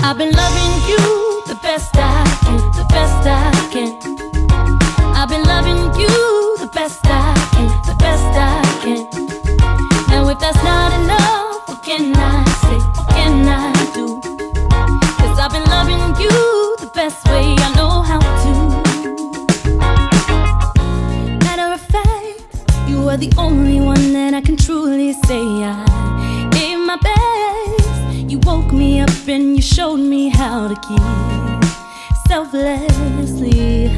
I've been loving you the best I can, the best I can. I've been loving you the best I can, the best I can. Now if that's not enough, what can I say, what can I do? 'Cause I've been loving you the best way I know how to. Matter of fact, you are the only one that I can truly say I gave my best. You woke me up and you showed me how to give selflessly.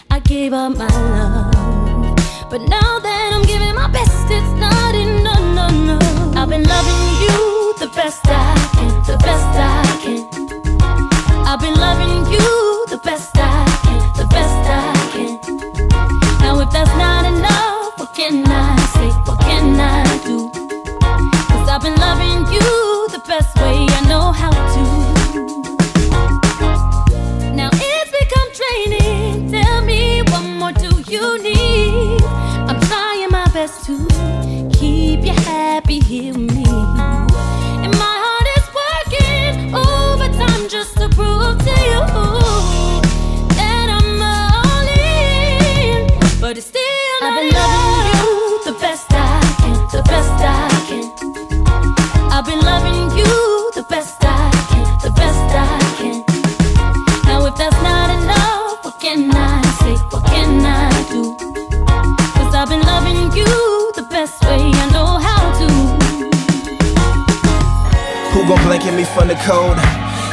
I gave up my love, but now that I'm giving my best, it's not enough, no, no. I've been loving you the best I can, the best I can. I've been loving you the best I can, the best I can. Now if that's not enough, what can I say, what can I do? 'Cause I've been loving you the best way I know how to. Now it's become draining. Tell me, what more do you need? I'm trying my best to keep you happy here with me, and my heart is working overtime just to prove to you that I'm all in. But it's still I've been loving you the best I can, the best I can. I've been loving you the best I can, the best I can. Now if that's not enough, what can I say, what can I do? 'Cause I've been loving you the best way I know how to. Who gon' blanket me from the cold?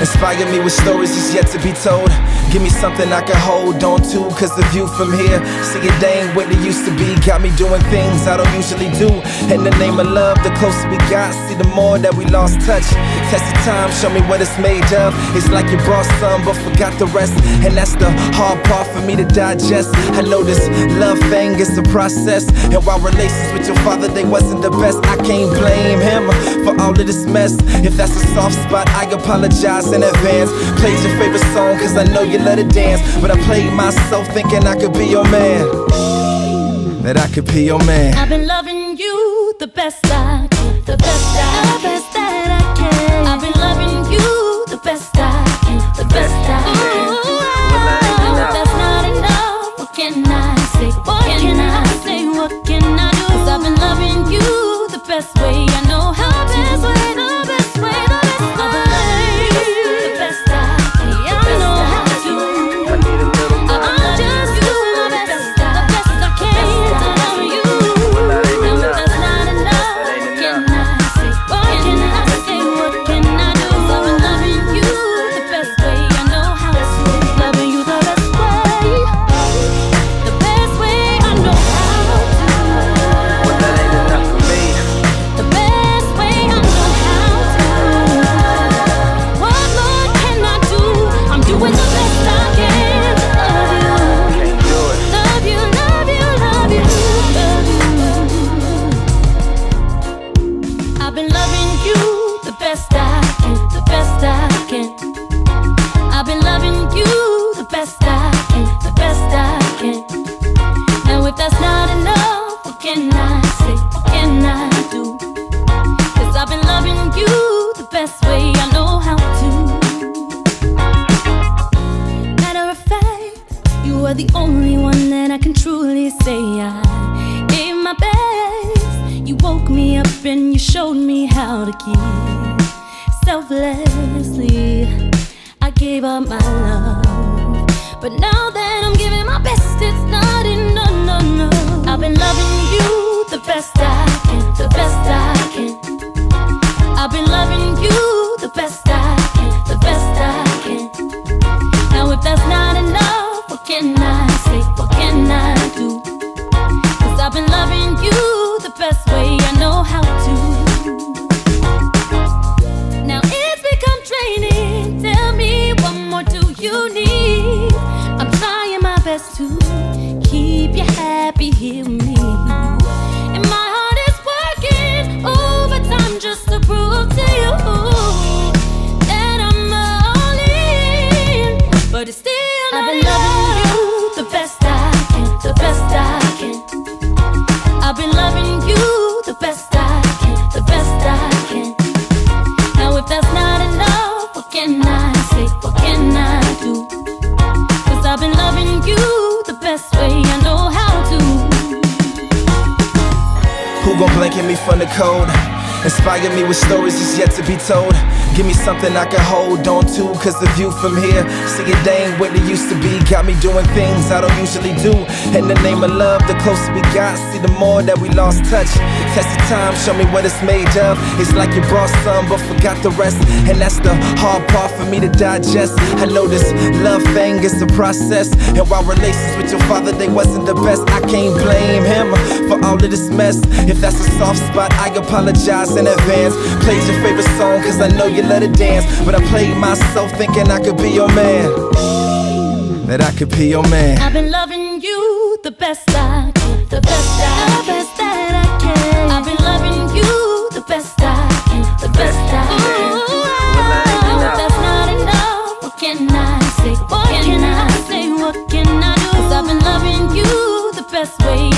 Inspire me with stories that's yet to be told. Give me something I can hold on to, 'cause the view from here, see it ain't what it used to be. Got me doing things I don't usually do. In the name of love, the closer we got, see the more that we lost touch. Test the time, show me what it's made of. It's like you brought some but forgot the rest, and that's the hard part for me to digest. I know this love thing is the process, and while relations with your father, they wasn't the best, I can't blame him for all of this mess. If that's a soft spot, I apologize in advance. Played your favorite song 'cause I know you let it dance, but I played myself thinking I could be your man, that I could be your man. I've been loving you the best I can, the best that I can. I've been loving you the best I can, the best I can. Now if that's not enough, what can I say, what can I say, what can I do? 'Cause I've been loving you the best way I know how to. The best way, the best way, the best way. I've been loving you the best I can, I know how to. I'll just do my best, the best I can to love you. Now if that's not enough, what can I say, what can I say, what can I do? 'Cause I've been loving you the best way I know how to. Loving you the best way, the best way I know how to. Well, that ain't enough for me. The best way I know how to. What more can I do? I'm doing the best I can to love you. Can't do it. Love you, love you, love you, love you. I've been loving you the best I can, the best I can. I've been loving you the best I can, the best I can. Now if that's not enough, what can I say, what can I do? 'Cause I've been loving you the best way I know how to. Matter of fact, you are the only one that I can truly say I gave my best. You woke me up and you showed me how to give selflessly. I gave up my love, but now that I'm giving my best, it's not enough, no, no. I've been loving you the best I can, the best I can. I've been loving you the best I can, the best I can. Now if that's not enough, what can I say, what can I do? 'Cause I've been loving you the best way I know how to. Now it's become draining. Tell me, what more do you need? I'm trying my best to keep you happy here with me, and my heart gon' blanket me from the cold? Inspire me with stories that's yet to be told. Give me something I can hold on to, cause the view from here, see it, they ain't what it used to be. Got me doing things I don't usually do. In the name of love, the closer we got, see the more that we lost touch. Test the time, show me what it's made of. It's like you brought some but forgot the rest, and that's the hard part for me to digest. I know this love thing is the process, and while relations with your father, they wasn't the best, I can't blame him for all of this mess. If that's a soft spot, I apologize in advance. Played your favorite song cause I know you let it dance, but I played myself thinking I could be your man, that I could be your man. I've been loving you the best I can, the best that I can. I've been loving you the best I can, the best I can. Ooh, if that's not enough, what can I say? What can I say? What can I do? 'Cause I've been loving you the best way